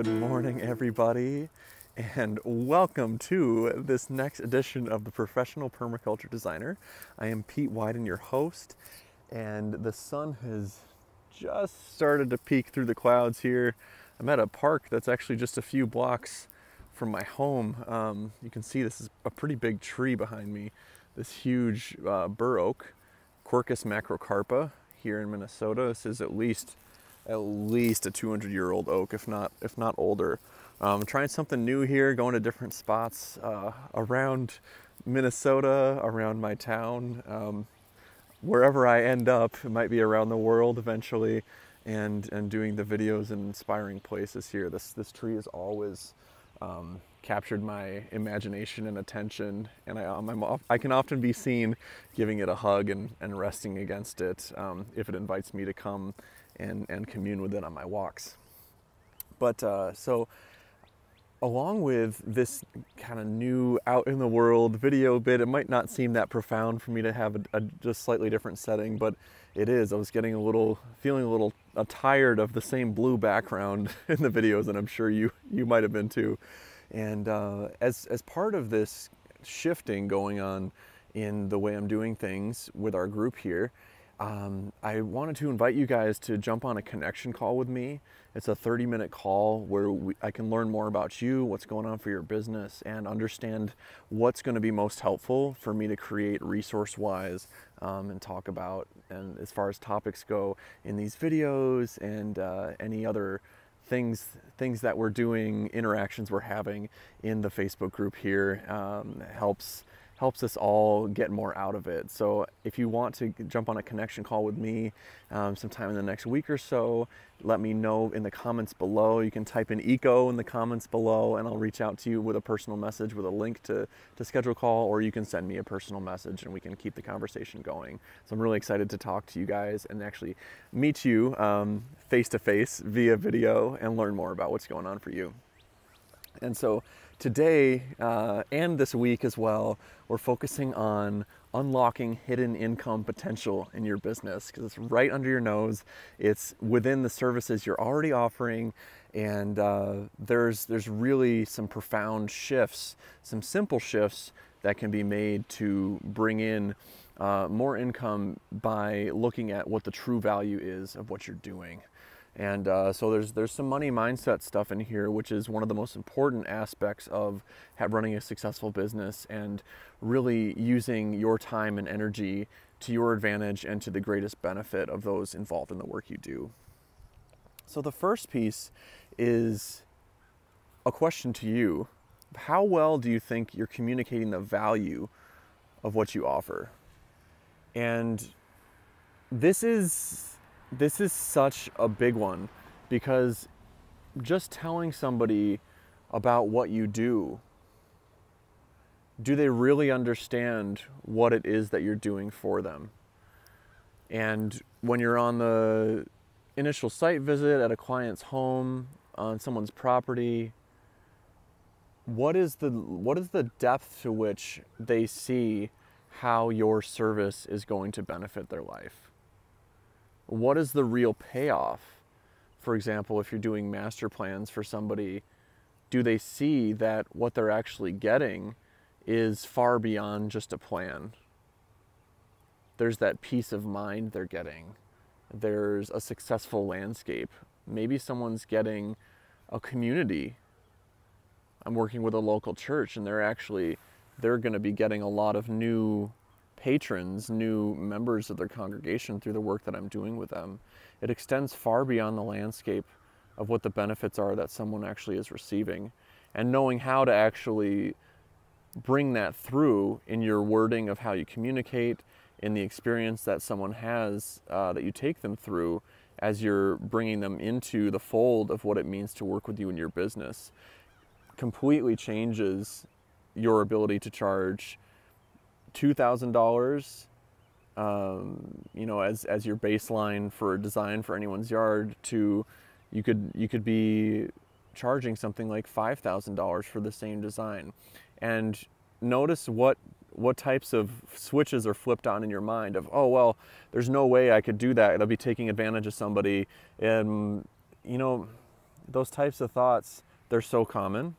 Good morning, everybody, and welcome to this next edition of the Professional Permaculture Designer. I am Pete Wyden, your host, and the sun has just started to peek through the clouds here. I'm at a park that's actually just a few blocks from my home. You can see this is a pretty big tree behind me, this huge bur oak, Quercus macrocarpa here in Minnesota. This is at least a 200-year-old oak, if not older. Trying something new here, going to different spots around Minnesota, around my town, wherever I end up. It might be around the world eventually, and doing the videos in inspiring places here. This tree has always captured my imagination and attention, and I can often be seen giving it a hug and resting against it if it invites me to come and commune with it on my walks. But so along with this kind of new out in the world video bit, it might not seem that profound for me to have a just slightly different setting, but it is. I was feeling a little tired of the same blue background in the videos, and I'm sure you might have been too. And as part of this shifting going on in the way I'm doing things with our group here, I wanted to invite you guys to jump on a connection call with me. It's a 30-minute call where I can learn more about you, what's going on for your business, and understand what's going to be most helpful for me to create resource-wise and talk about, and as far as topics go in these videos and any other things that we're doing, interactions we're having in the Facebook group here, helps us all get more out of it. So if you want to jump on a connection call with me sometime in the next week or so, let me know in the comments below. You can type in ECO in the comments below, and I'll reach out to you with a personal message with a link to schedule a call, or you can send me a personal message and we can keep the conversation going. So I'm really excited to talk to you guys and actually meet you face to face via video and learn more about what's going on for you. And so today and this week as well, we're focusing on unlocking hidden income potential in your business, because it's right under your nose. It's within the services you're already offering, and there's really some profound shifts, some simple shifts that can be made to bring in more income by looking at what the true value is of what you're doing. And so there's some money mindset stuff in here, which is one of the most important aspects of running a successful business and really using your time and energy to your advantage and to the greatest benefit of those involved in the work you do. So the first piece is a question to you. How well do you think you're communicating the value of what you offer? And this is such a big one, because just telling somebody about what you do they really understand what it is that you're doing for them? And when you're on the initial site visit at a client's home, on someone's property, what is the depth to which they see how your service is going to benefit their life? What is the real payoff? For example, if you're doing master plans for somebody, do they see that what they're actually getting is far beyond just a plan? There's that peace of mind they're getting. There's a successful landscape. Maybe someone's getting a community. I'm working with a local church, and they're going to be getting a lot of new patrons, new members of their congregation through the work that I'm doing with them. It extends far beyond the landscape of what the benefits are that someone actually is receiving, and knowing how to actually bring that through in your wording of how you communicate, in the experience that someone has that you take them through as you're bringing them into the fold of what it means to work with you in your business, completely changes your ability to charge $2,000, as your baseline for a design for anyone's yard, to you could be charging something like $5,000 for the same design. And notice what types of switches are flipped on in your mind of, oh, well, there's no way I could do that. It'll be taking advantage of somebody. those types of thoughts, they're so common.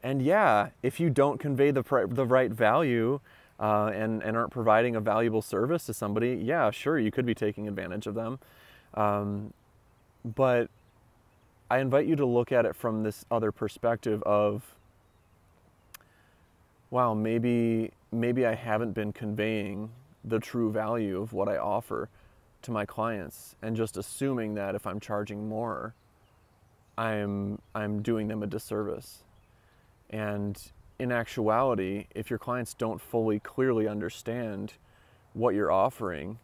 And yeah, if you don't convey the right value and aren't providing a valuable service to somebody, yeah, sure, you could be taking advantage of them. But I invite you to look at it from this other perspective of, wow, maybe I haven't been conveying the true value of what I offer to my clients, and just assuming that if I'm charging more, I'm doing them a disservice. And in actuality, if your clients don't fully clearly understand what you're offering,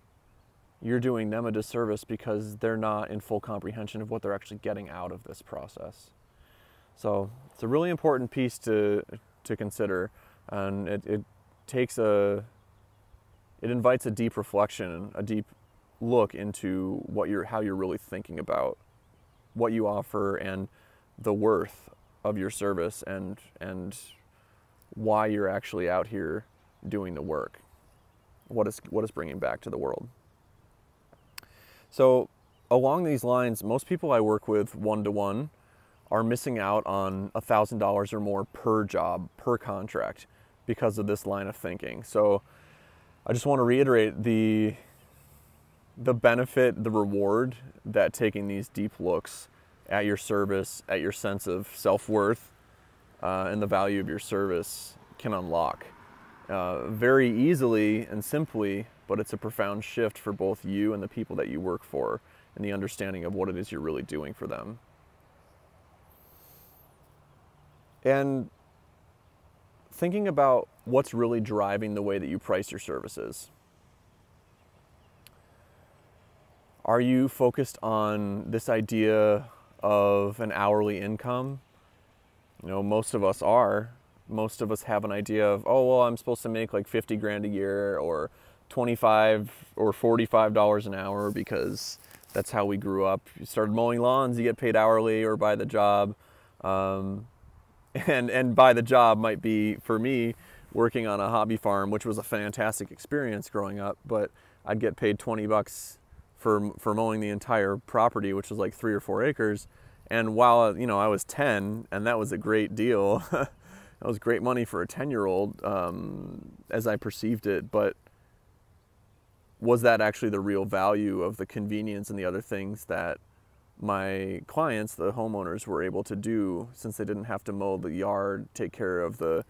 you're doing them a disservice because they're not in full comprehension of what they're actually getting out of this process. So it's a really important piece to consider, and it invites a deep reflection, a deep look into how you're really thinking about what you offer and the worth of your service and why you're actually out here doing the work. What is bringing back to the world. So along these lines, most people I work with one-to-one are missing out on $1,000 or more per job, per contract, because of this line of thinking. So I just want to reiterate the benefit, the reward that taking these deep looks at your service, at your sense of self-worth, and the value of your service can unlock very easily and simply, but it's a profound shift for both you and the people that you work for, and the understanding of what it is you're really doing for them. And thinking about what's really driving the way that you price your services. Are you focused on this idea of an hourly income? You know, most of us are. Most of us have an idea of, oh, well, I'm supposed to make like 50 grand a year, or 25 or $45 an hour, because that's how we grew up. You started mowing lawns, you get paid hourly or by the job. And by the job might be, for me, working on a hobby farm, which was a fantastic experience growing up, but I'd get paid $20 for mowing the entire property, which was like 3 or 4 acres. And while, you know, I was 10, and that was a great deal, that was great money for a 10-year-old, as I perceived it, but was that actually the real value of the convenience and the other things that my clients, the homeowners, were able to do, since they didn't have to mow the yard, take care of the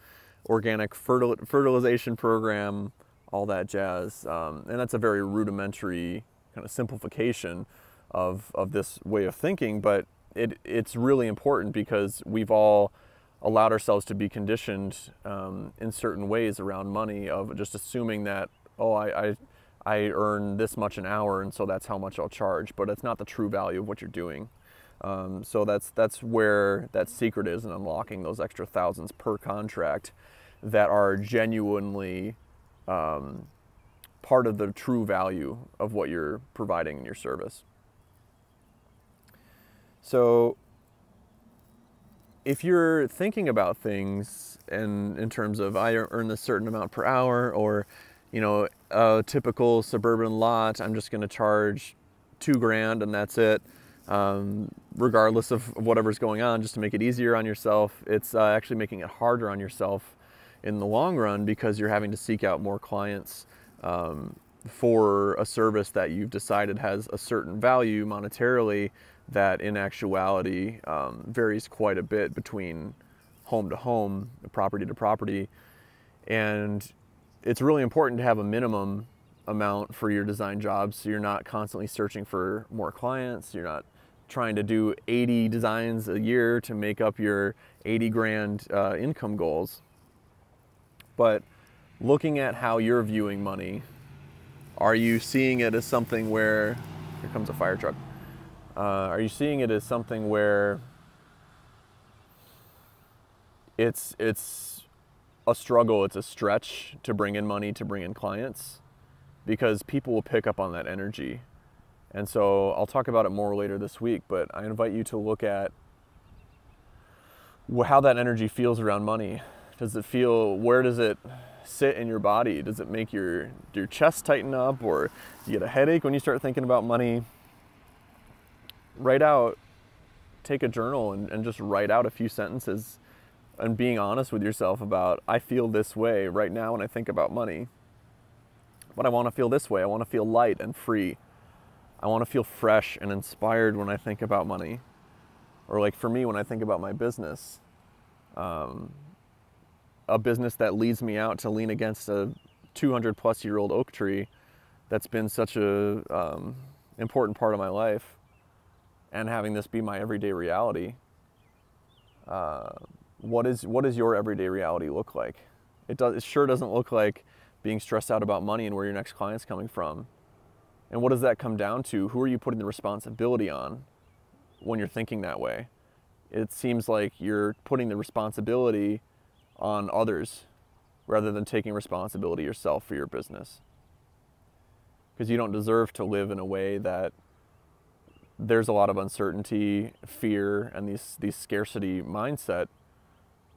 organic fertilization program, all that jazz. And that's a very rudimentary kind of simplification of this way of thinking, but it's really important because we've all allowed ourselves to be conditioned in certain ways around money, of just assuming that, oh, I earn this much an hour, and so that's how much I'll charge, but it's not the true value of what you're doing. So that's where that secret is in unlocking those extra thousands per contract that are genuinely part of the true value of what you're providing in your service. So if you're thinking about things in terms of, I earn this certain amount per hour, or, you know, a typical suburban lot, I'm just going to charge $2,000 and that's it, regardless of whatever's going on, just to make it easier on yourself, it's actually making it harder on yourself in the long run, because you're having to seek out more clients for a service that you've decided has a certain value monetarily that in actuality varies quite a bit between home to home, property to property. And it's really important to have a minimum amount for your design jobs, so you're not constantly searching for more clients. You're not trying to do 80 designs a year to make up your 80 grand income goals. But looking at how you're viewing money, are you seeing it as something where, here comes a fire truck, are you seeing it as something where it's a struggle, it's a stretch to bring in money, to bring in clients, because people will pick up on that energy? And so I'll talk about it more later this week, but I invite you to look at how that energy feels around money. Does it feel, where does it sit in your body? Does it make your chest tighten up, or do you get a headache when you start thinking about money? Write out take a journal and just write out a few sentences and being honest with yourself about, I feel this way right now when I think about money. But I want to feel this way. I want to feel light and free. I want to feel fresh and inspired when I think about money. Or like for me, when I think about my business, a business that leads me out to lean against a 200-plus-year-old oak tree that's been such a important part of my life, and having this be my everyday reality. What does your everyday reality look like? It sure doesn't look like being stressed out about money and where your next client's coming from. And what does that come down to? Who are you putting the responsibility on when you're thinking that way? It seems like you're putting the responsibility on others rather than taking responsibility yourself for your business. Because you don't deserve to live in a way that there's a lot of uncertainty, fear, and these scarcity mindset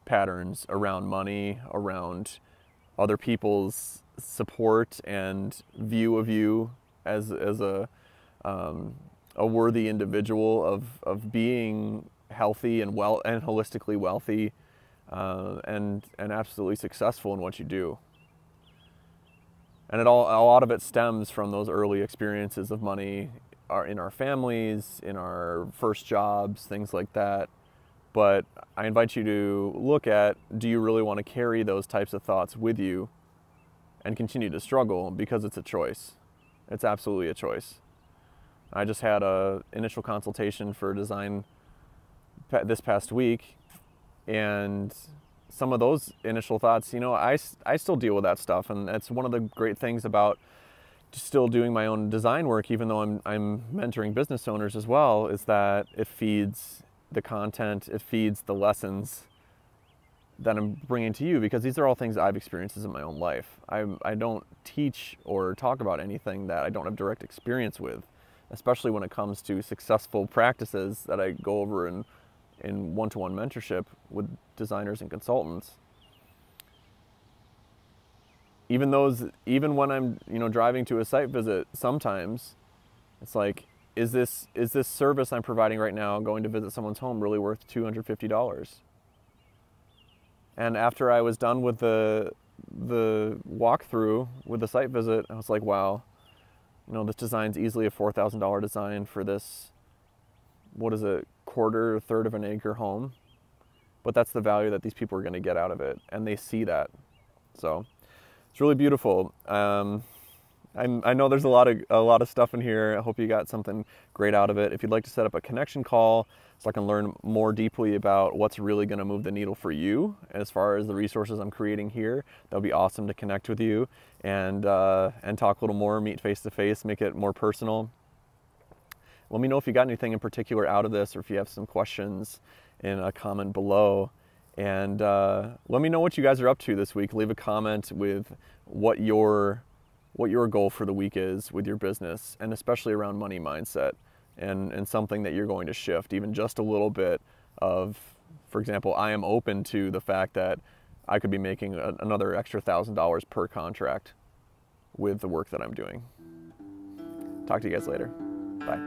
patterns around money, around other people's support and view of you as a worthy individual of being healthy and well and holistically wealthy, and absolutely successful in what you do. And a lot of it stems from those early experiences of money in our families, in our first jobs, things like that. But I invite you to look at, do you really want to carry those types of thoughts with you and continue to struggle? Because it's a choice. It's absolutely a choice. I just had an initial consultation for design this past week, and some of those initial thoughts, I still deal with that stuff, and that's one of the great things about still doing my own design work, even though I'm mentoring business owners as well, is that it feeds the content, it feeds the lessons that I'm bringing to you, because these are all things I've experienced in my own life. I don't teach or talk about anything that I don't have direct experience with, especially when it comes to successful practices that I go over in one-to-one mentorship with designers and consultants. Even when I'm driving to a site visit, sometimes it's like, is this service I'm providing right now, going to visit someone's home, really worth $250? And after I was done with the walkthrough with the site visit, I was like, wow, this design's easily a $4,000 design for this, what is it, third of an acre home. But that's the value that these people are going to get out of it, and they see that. So it's really beautiful. I know there's a lot of stuff in here. I hope you got something great out of it. If you'd like to set up a connection call so I can learn more deeply about what's really going to move the needle for you as far as the resources I'm creating here, that would be awesome to connect with you and talk a little more, meet face to face, make it more personal. Let me know if you got anything in particular out of this, or if you have some questions in a comment below. And let me know what you guys are up to this week. Leave a comment with what your goal for the week is with your business, and especially around money mindset, and something that you're going to shift even just a little bit of. For example, I am open to the fact that I could be making another extra $1,000 per contract with the work that I'm doing. Talk to you guys later. Bye.